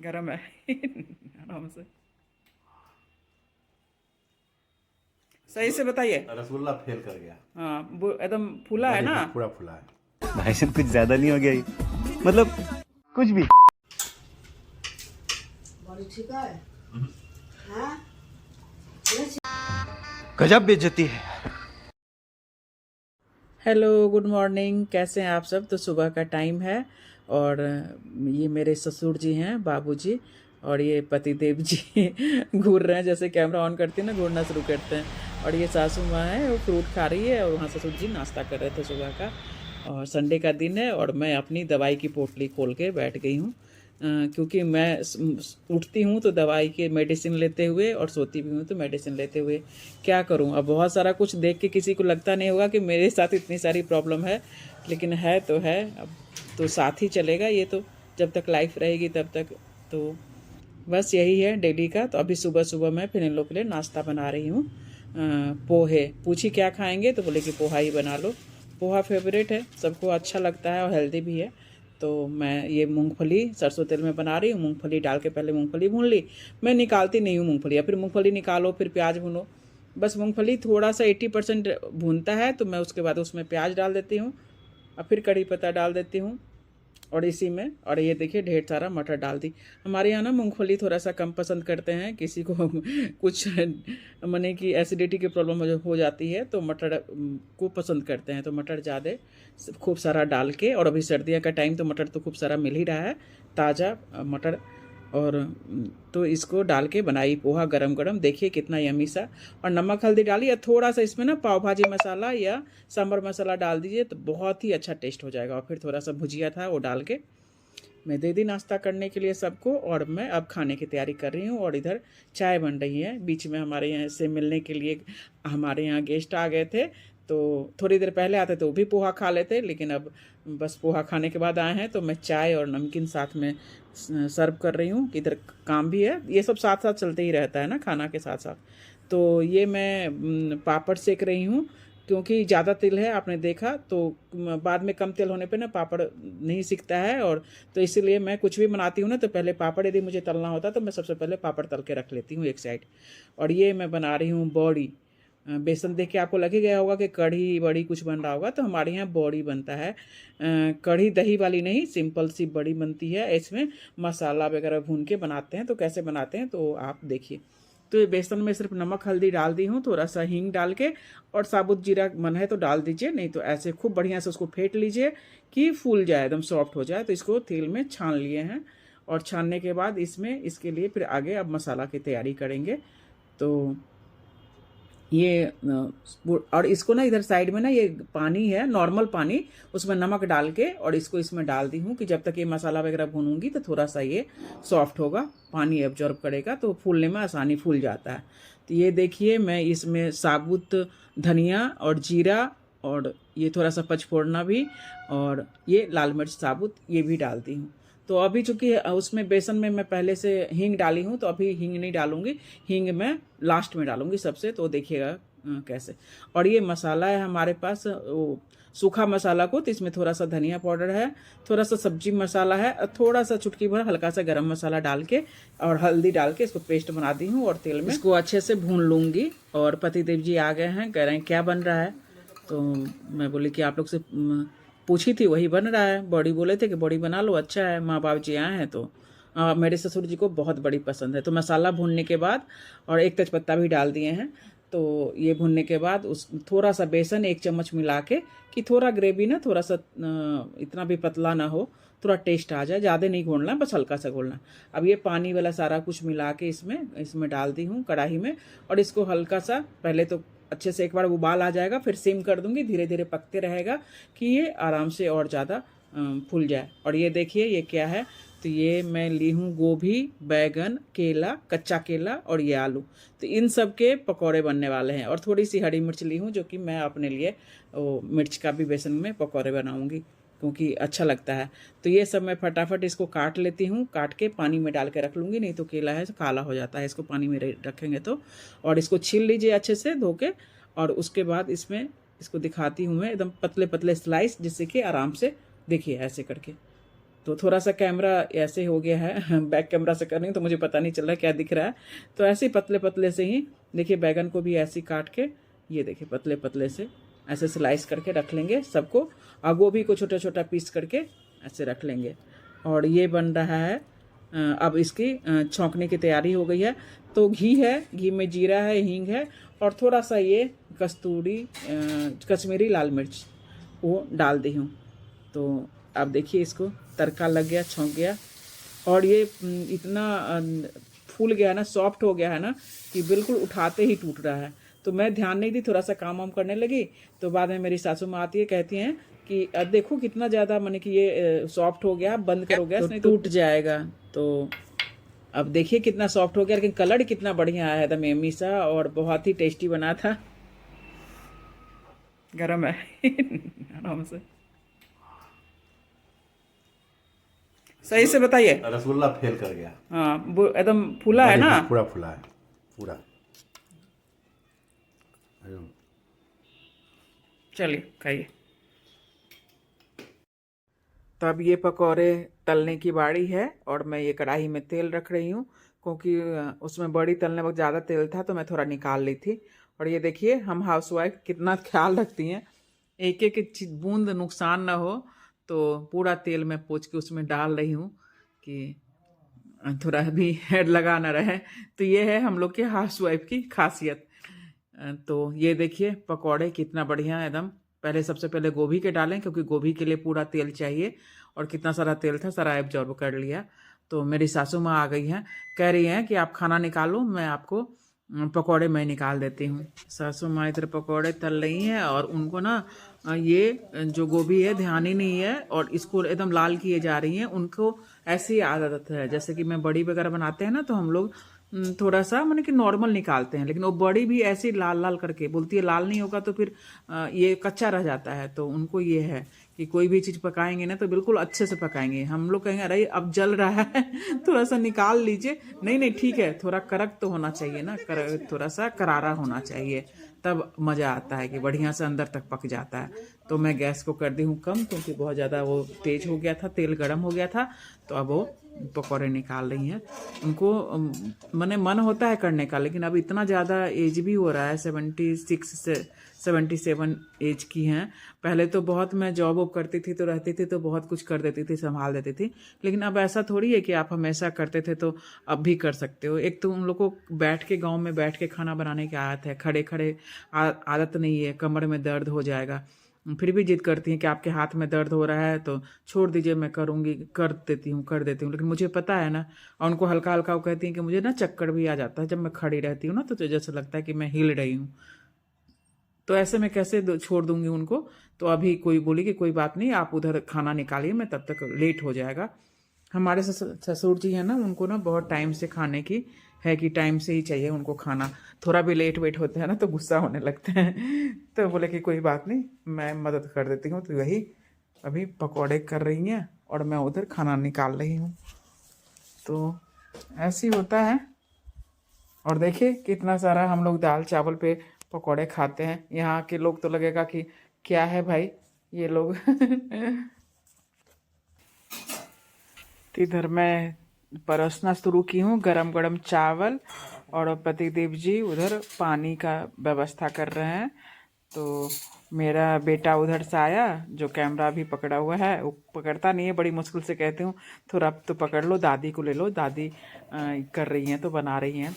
गरम है। आराम से सही से बताइए। रसगुल्ला फेल कर गया। हाँ वो एकदम फूला है बड़ी ना। पूरा फुला है। भाई साहब कुछ ज्यादा नहीं हो गया ये? मतलब कुछ भी। बड़ी ठीक है। हाँ गजब बेइज्जती है। हेलो गुड मॉर्निंग, कैसे हैं आप सब। तो सुबह का टाइम है और ये मेरे ससुर जी हैं, बाबूजी, और ये पतिदेव जी घूर रहे हैं। जैसे कैमरा ऑन करती है ना, घूरना शुरू करते हैं। और ये सासू माँ है, वो फ्रूट खा रही है, और वहाँ ससुर जी नाश्ता कर रहे थे सुबह का। और संडे का दिन है और मैं अपनी दवाई की पोटली खोल के बैठ गई हूँ, क्योंकि मैं उठती हूँ तो दवाई के मेडिसिन लेते हुए और सोती भी हूँ तो मेडिसिन लेते हुए। क्या करूँ, अब बहुत सारा कुछ देख के किसी को लगता नहीं होगा कि मेरे साथ इतनी सारी प्रॉब्लम है, लेकिन है तो है। अब तो साथ ही चलेगा ये तो, जब तक लाइफ रहेगी तब तक। तो बस यही है डेली का। तो अभी सुबह सुबह मैं फिर इन लोग के लिए नाश्ता बना रही हूँ। पोहे, पूछी क्या खाएंगे तो बोले कि पोहा ही बना लो। पोहा फेवरेट है, सबको अच्छा लगता है और हेल्दी भी है। तो मैं ये मूंगफली सरसों तेल में बना रही हूँ। मूंगफली डाल के पहले मूंगफली भून ली। मैं निकालती नहीं हूँ मूंगफली, या फिर मूंगफली निकालो फिर प्याज भूनो। बस मूंगफली थोड़ा सा 80% भूनता है तो मैं उसके बाद उसमें प्याज डाल देती हूँ और फिर कड़ी पत्ता डाल देती हूँ। और इसी में, और ये देखिए ढेर सारा मटर डाल दी। हमारे यहाँ ना मूंगफली थोड़ा सा कम पसंद करते हैं, किसी को कुछ मने कि एसिडिटी की प्रॉब्लम हो जाती है तो मटर को पसंद करते हैं। तो मटर ज़्यादा खूब सारा डाल के, और अभी सर्दियों का टाइम तो मटर तो खूब सारा मिल ही रहा है, ताज़ा मटर। और तो इसको डाल के बनाई पोहा गरम गरम, देखिए कितना यमी सा। और नमक हल्दी डाली, और थोड़ा सा इसमें ना पाव भाजी मसाला या सांभर मसाला डाल दीजिए तो बहुत ही अच्छा टेस्ट हो जाएगा। और फिर थोड़ा सा भुजिया था वो डाल के मैं दे दी नाश्ता करने के लिए सबको। और मैं अब खाने की तैयारी कर रही हूँ और इधर चाय बन रही है। बीच में हमारे यहाँ से मिलने के लिए हमारे यहाँ गेस्ट आ गए थे, तो थोड़ी देर पहले आते तो वो भी पोहा खा लेते, लेकिन अब बस पोहा खाने के बाद आए हैं तो मैं चाय और नमकीन साथ में सर्व कर रही हूँ। इधर काम भी है, ये सब साथ साथ चलते ही रहता है ना खाना के साथ साथ। तो ये मैं पापड़ सेक रही हूँ, क्योंकि ज़्यादा तेल है आपने देखा तो बाद में कम तेल होने पे ना पापड़ नहीं सिकता है। और तो इसीलिए मैं कुछ भी बनाती हूँ ना तो पहले पापड़ यदि मुझे तलना होता तो मैं सबसे पहले पापड़ तल के रख लेती हूँ एक साइड। और ये मैं बना रही हूँ बॉड़ी। बेसन देख के आपको लग ही गया होगा कि कढ़ी बड़ी कुछ बन रहा होगा, तो हमारे यहाँ बॉड़ी बनता है। कढ़ी दही वाली नहीं, सिंपल सी बड़ी बनती है। इसमें मसाला वगैरह भून के बनाते हैं, तो कैसे बनाते हैं तो आप देखिए। तो ये बेसन में सिर्फ नमक हल्दी डाल दी हूँ, थोड़ा सा हींग डाल के, और साबुत जीरा मन है तो डाल दीजिए, नहीं तो ऐसे खूब बढ़िया से उसको फेंट लीजिए कि फूल जाए, एकदम सॉफ्ट हो जाए। तो इसको तेल में छान लिए हैं, और छानने के बाद इसमें इसके लिए फिर आगे अब मसाला की तैयारी करेंगे। तो ये और इसको ना इधर साइड में ना ये पानी है नॉर्मल पानी, उसमें नमक डाल के और इसको इसमें डाल दी हूँ कि जब तक ये मसाला वगैरह भूनूंगी तो थोड़ा सा ये सॉफ्ट होगा, पानी एब्जॉर्ब करेगा तो फूलने में आसानी फूल जाता है। तो ये देखिए मैं इसमें साबुत धनिया और जीरा, और ये थोड़ा सा पचफोड़ना भी, और ये लाल मिर्च साबुत ये भी डालती हूँ। तो अभी चूंकि उसमें बेसन में मैं पहले से हींग डाली हूँ तो अभी हींग नहीं डालूंगी, हींग मैं लास्ट में डालूंगी सबसे। तो देखिएगा कैसे। और ये मसाला है हमारे पास वो सूखा मसाला को, तो इसमें थोड़ा सा धनिया पाउडर है, थोड़ा सा सब्जी मसाला है, और थोड़ा सा चुटकी भर हल्का सा गरम मसाला डाल के और हल्दी डाल के इसको पेस्ट बना दी हूँ। और तेल में इसको अच्छे से भून लूँगी। और पतिदेव जी आ गए हैं, कह रहे हैं क्या बन रहा है। तो मैं बोली कि आप लोग से पूछी थी वही बन रहा है। बड़ी बोले थे कि बड़ी बना लो, अच्छा है, माँ बाप जी आए हैं तो। मेरे ससुर जी को बहुत बड़ी पसंद है। तो मसाला भूनने के बाद और एक तेजपत्ता भी डाल दिए हैं। तो ये भूनने के बाद उस थोड़ा सा बेसन 1 चम्मच मिला के, कि थोड़ा ग्रेवी ना थोड़ा सा इतना भी पतला ना हो, थोड़ा टेस्ट आ जाए, ज़्यादा नहीं घोलना, बस हल्का सा घोलना। अब ये पानी वाला सारा कुछ मिला के इसमें डाल दी हूँ कढ़ाई में। और इसको हल्का सा पहले तो अच्छे से एक बार उबाल आ जाएगा, फिर सिम कर दूंगी, धीरे धीरे पकते रहेगा कि ये आराम से और ज़्यादा फूल जाए। और ये देखिए ये क्या है, तो ये मैं ली हूँ गोभी, बैगन, केला, कच्चा केला और ये आलू। तो इन सब के पकौड़े बनने वाले हैं। और थोड़ी सी हरी मिर्च ली हूँ जो कि मैं अपने लिए मिर्च का भी बेसन में पकौड़े बनाऊँगी, क्योंकि अच्छा लगता है। तो ये सब मैं फटाफट इसको काट लेती हूँ, काट के पानी में डाल के रख लूँगी, नहीं तो केला है काला हो जाता है इसको पानी में रखेंगे तो। और इसको छील लीजिए अच्छे से धो के, और उसके बाद इसमें इसको दिखाती हूँ मैं एकदम पतले पतले स्लाइस, जिससे कि आराम से देखिए ऐसे करके तो थोड़ा सा कैमरा ऐसे हो गया है, बैक कैमरा से कर रही हूँ तो मुझे पता नहीं चल रहा क्या दिख रहा है। तो ऐसे ही पतले पतले से ही देखिए बैगन को भी ऐसे काट के, ये देखिए पतले पतले से ऐसे स्लाइस करके रख लेंगे सबको, और गोभी को छोटा छोटा पीस करके ऐसे रख लेंगे। और ये बन रहा है, अब इसकी छौंकने की तैयारी हो गई है। तो घी है, घी में जीरा है, हींग है, और थोड़ा सा ये कश्मीरी लाल मिर्च वो डाल दी हूँ। तो अब देखिए इसको तड़का लग गया, छौंक गया, और ये इतना फूल गया ना, सॉफ्ट हो गया है ना कि बिल्कुल उठाते ही टूट रहा है। तो मैं ध्यान नहीं दी, थोड़ा सा काम वाम करने लगी, तो बाद में मेरी सासू माँ आती है, कहती हैं कि अब देखो कितना ज़्यादा मैंने कि ये सॉफ्ट हो गया, बंद करो गैस, नहीं तो टूट जाएगा। तो अब देखिए कितना सॉफ्ट हो गया, लेकिन कलर कितना बढ़िया आया था मेमी सा, और बहुत ही टेस्टी बना था। गरम है आराम से, सही से बताइए। रसगुल्ला फेल कर गया। हाँ वो एकदम फूला है ना, पूरा फूला है पूरा। चलिए खाइए। तो अब ये पकौड़े तलने की बारी है, और मैं ये कढ़ाई में तेल रख रही हूँ, क्योंकि उसमें बड़ी तलने वक्त ज़्यादा तेल था तो मैं थोड़ा निकाल ली थी। और ये देखिए हम हाउसवाइफ कितना ख्याल रखती हैं, एक एक बूंद नुकसान ना हो, तो पूरा तेल में पोंछ के उसमें डाल रही हूँ कि थोड़ा भी हेड लगा ना रहे। तो ये है हम लोग के हाउसवाइफ की खासियत। तो ये देखिए पकौड़े कितना बढ़िया एकदम। पहले सबसे पहले गोभी के डालें, क्योंकि गोभी के लिए पूरा तेल चाहिए, और कितना सारा तेल था सारा एब्जॉर्ब कर लिया। तो मेरी सासू माँ आ गई हैं, कह रही हैं कि आप खाना निकालो, मैं आपको पकौड़े मैं निकाल देती हूँ। सासू माँ इधर पकौड़े तल रही हैं, और उनको ना ये जो गोभी है ध्यान ही नहीं है, और इसको एकदम लाल किए जा रही हैं। उनको ऐसी आदत है, जैसे कि मैं बड़ी वगैरह बनाते हैं ना, तो हम लोग थोड़ा सा मैंने कि नॉर्मल निकालते हैं, लेकिन वो बड़ी भी ऐसी लाल लाल करके बोलती है, लाल नहीं होगा तो फिर ये कच्चा रह जाता है। तो उनको ये है कि कोई भी चीज़ पकाएंगे ना तो बिल्कुल अच्छे से पकाएंगे। हम लोग कहेंगे अरे अब जल रहा है थोड़ा सा निकाल लीजिए, नहीं नहीं ठीक है, थोड़ा कड़क तो होना चाहिए ना, थोड़ा सा करारा होना चाहिए, तब मज़ा आता है कि बढ़िया से अंदर तक पक जाता है। तो मैं गैस को कर दी हूँ कम, क्योंकि बहुत ज़्यादा वो तेज़ हो गया था, तेल गर्म हो गया था। तो अब वो पकौड़े निकाल रही हैं। उनको मैंने मन होता है करने का, लेकिन अब इतना ज़्यादा एज भी हो रहा है, 76 से 77 एज की हैं। पहले तो बहुत मैं जॉब वॉब करती थी तो रहती थी तो बहुत कुछ कर देती थी, संभाल देती थी, लेकिन अब ऐसा थोड़ी है कि आप हमेशा करते थे तो अब भी कर सकते हो। एक तो उन लोगों को बैठ के, गांव में बैठ के खाना बनाने की आदत है, खड़े खड़े आदत नहीं है, कमर में दर्द हो जाएगा। फिर भी जिद करती हैं कि आपके हाथ में दर्द हो रहा है तो छोड़ दीजिए, मैं करूँगी, कर देती हूँ। लेकिन मुझे पता है ना, और उनको हल्का हल्का वो कहती हैं कि मुझे ना चक्कर भी आ जाता है जब मैं खड़ी रहती हूँ ना, तो जैसे लगता है कि मैं हिल रही हूँ। तो ऐसे में कैसे छोड़ दूंगी उनको। तो अभी कोई बोली कि कोई बात नहीं, आप उधर खाना निकालिए, मैं तब तक लेट हो जाएगा। हमारे ससुर जी हैं ना, उनको ना बहुत टाइम से खाने की है कि टाइम से ही चाहिए उनको खाना, थोड़ा भी लेट वेट होते हैं ना तो गुस्सा होने लगते हैं। तो बोले कि कोई बात नहीं, मैं मदद कर देती हूँ। तो वही अभी पकौड़े कर रही हैं और मैं उधर खाना निकाल रही हूँ। तो ऐसे ही होता है। और देखिए कितना सारा हम लोग दाल चावल पे पकौड़े खाते हैं। यहाँ के लोग तो लगेगा कि क्या है भाई ये लोग। तो इधर मैं परोसना शुरू की हूँ गरम गरम चावल, और पतिदेव जी उधर पानी का व्यवस्था कर रहे हैं। तो मेरा बेटा उधर से आया, जो कैमरा भी पकड़ा हुआ है, वो पकड़ता नहीं है, बड़ी मुश्किल से कहती हूँ थोड़ा तो पकड़ लो, दादी को ले लो, दादी कर रही हैं तो बना रही हैं।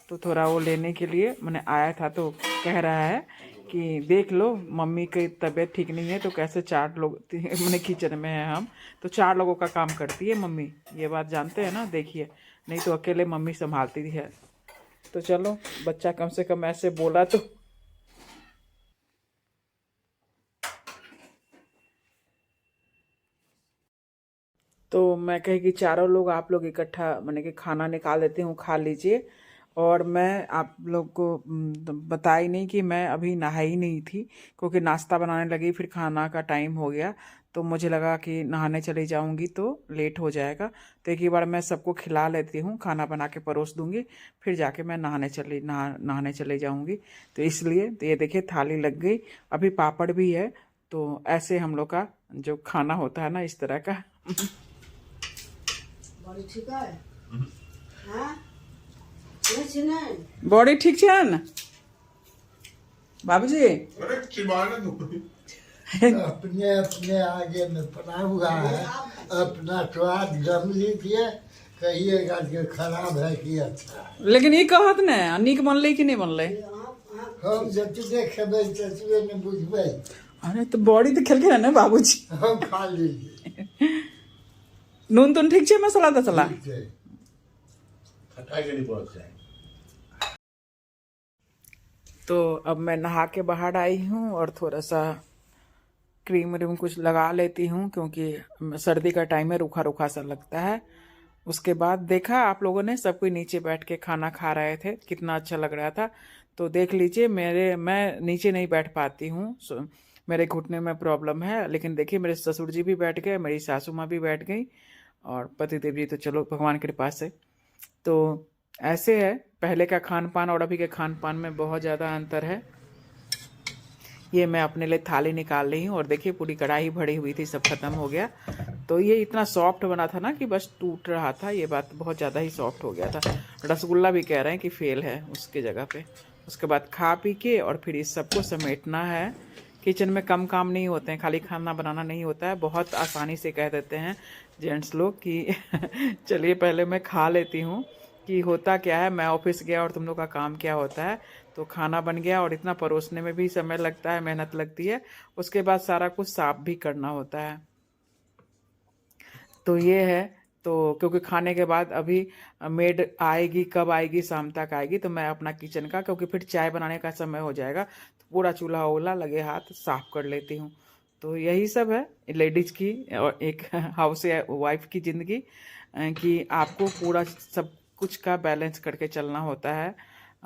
तो थोड़ा वो लेने के लिए मैंने आया था। तो कह रहा है कि देख लो मम्मी की तबीयत ठीक नहीं है, तो कैसे 4 लोग मैंने किचन में है हम, तो 4 लोगों का काम करती है मम्मी, ये बात जानते हैं ना। देखिए नहीं तो अकेले मम्मी संभालती है। तो चलो बच्चा कम से कम ऐसे बोला तो मैं कही कि 4 लोग आप लोग इकट्ठा मैंने कि खाना निकाल देती हूँ, खा लीजिए। और मैं आप लोग को बताई नहीं कि मैं अभी नहाई नहीं थी, क्योंकि नाश्ता बनाने लगी, फिर खाना का टाइम हो गया, तो मुझे लगा कि नहाने चली जाऊंगी तो लेट हो जाएगा। तो एक ही बार मैं सबको खिला लेती हूँ, खाना बना के परोस दूंगी, फिर जाके मैं नहाने चली जाऊंगी। तो इसलिए तो ये देखिए थाली लग गई, अभी पापड़ भी है। तो ऐसे हम लोग का जो खाना होता है ना, इस तरह का। बड़ी ठीक है हाँ नहीं नहीं बॉडी ठीक है ना बाबूजी? अरे चिबाना तू अपने अपने आगे में पड़ा हुआ है, अपना स्वाद गम लीजिए, कहिएगा कि खराब है कि अच्छा है। लेकिन ये कहत ने नीक बनले कि नहीं बनले? हम जतबे खेबै ततबे ने बुझबै। अरे तो बॉडी तो खेल के ना बाबूजी। हम खा लीजिए। नून तुन ठीक है, मसाला तसला ठीक है। खटाई के नहीं पहुंच जाए। तो अब मैं नहा के बाहर आई हूँ और थोड़ा सा क्रीम व्रीम कुछ लगा लेती हूँ, क्योंकि सर्दी का टाइम है, रूखा रूखा सा लगता है। उसके बाद देखा आप लोगों ने, सब कोई नीचे बैठ के खाना खा रहे थे, कितना अच्छा लग रहा था। तो देख लीजिए मैं नीचे नहीं बैठ पाती हूँ, मेरे घुटने में प्रॉब्लम है। लेकिन देखिए मेरे ससुर जी भी बैठ गए, मेरी सासू माँ भी बैठ गई और पतिदेव जी तो चलो भगवान की कृपा से। तो ऐसे है, पहले का खान पान और अभी के खान पान में बहुत ज़्यादा अंतर है। ये मैं अपने लिए थाली निकाल रही हूँ और देखिए पूरी कढ़ाई भरी हुई थी, सब खत्म हो गया। तो ये इतना सॉफ्ट बना था ना कि बस टूट रहा था, ये बात बहुत ज़्यादा ही सॉफ्ट हो गया था। रसगुल्ला भी कह रहे हैं कि फेल है उसके जगह पे। उसके बाद खा पी के और फिर इस सबको समेटना है। किचन में कम काम नहीं होते हैं, खाली खाना बनाना नहीं होता है। बहुत आसानी से कह देते हैं जेंट्स लोग कि चलिए पहले मैं खा लेती हूँ कि होता क्या है। मैं ऑफिस गया और तुम लोग का काम क्या होता है, तो खाना बन गया और इतना परोसने में भी समय लगता है, मेहनत लगती है। उसके बाद सारा कुछ साफ भी करना होता है। तो ये है, तो क्योंकि खाने के बाद अभी मेड आएगी, कब आएगी, शाम तक आएगी, तो मैं अपना किचन का, क्योंकि फिर चाय बनाने का समय हो जाएगा, तो पूरा चूल्हा वूल्हा लगे हाथ साफ कर लेती हूँ। तो यही सब है लेडीज़ की और एक हाउस वाइफ की ज़िंदगी, कि आपको पूरा सब कुछ का बैलेंस करके चलना होता है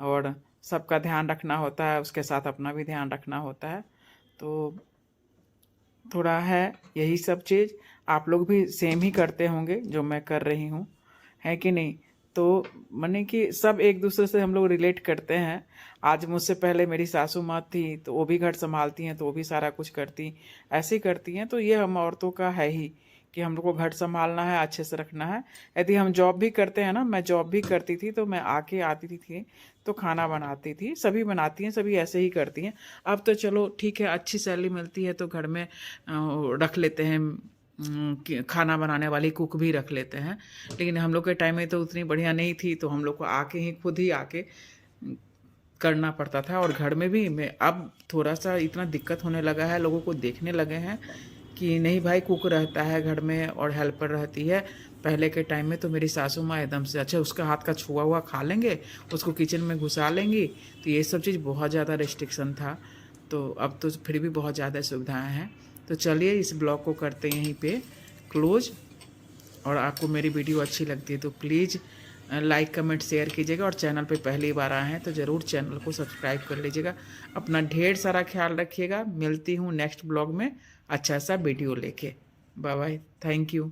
और सबका ध्यान रखना होता है, उसके साथ अपना भी ध्यान रखना होता है। तो थोड़ा है यही सब चीज़। आप लोग भी सेम ही करते होंगे जो मैं कर रही हूँ, है कि नहीं? तो माने कि सब एक दूसरे से हम लोग रिलेट करते हैं। आज मुझसे पहले मेरी सासू माँ थी, तो वो भी घर संभालती हैं, तो वो भी सारा कुछ करती, ऐसे ही करती हैं। तो ये हम औरतों का है ही कि हम लोग को घर संभालना है, अच्छे से रखना है। यदि हम जॉब भी करते हैं ना, मैं जॉब भी करती थी, तो मैं आके आती थी तो खाना बनाती थी। सभी बनाती हैं, सभी ऐसे ही करती हैं। अब तो चलो ठीक है, अच्छी सैलरी मिलती है तो घर में रख लेते हैं, खाना बनाने वाली कुक भी रख लेते हैं। लेकिन हम लोग के टाइम में तो उतनी बढ़िया नहीं थी, तो हम लोग को आके ही खुद ही आके करना पड़ता था। और घर में भी मैं अब थोड़ा सा इतना दिक्कत होने लगा है, लोगों को देखने लगे हैं कि नहीं भाई कुक रहता है घर में और हेल्पर रहती है। पहले के टाइम में तो मेरी सासू माँ एकदम से अच्छा उसका हाथ का छुआ हुआ खा लेंगे, उसको किचन में घुसा लेंगी, तो ये सब चीज़ बहुत ज़्यादा रिस्ट्रिक्शन था। तो अब तो फिर भी बहुत ज़्यादा सुविधाएं हैं। तो चलिए इस ब्लॉग को करते हैं यहीं पे क्लोज। और आपको मेरी वीडियो अच्छी लगती है तो प्लीज़ लाइक कमेंट शेयर कीजिएगा, और चैनल पे पहली बार आए हैं तो ज़रूर चैनल को सब्सक्राइब कर लीजिएगा। अपना ढेर सारा ख्याल रखिएगा। मिलती हूँ नेक्स्ट ब्लॉग में अच्छा सा वीडियो लेके। Bye bye, thank you.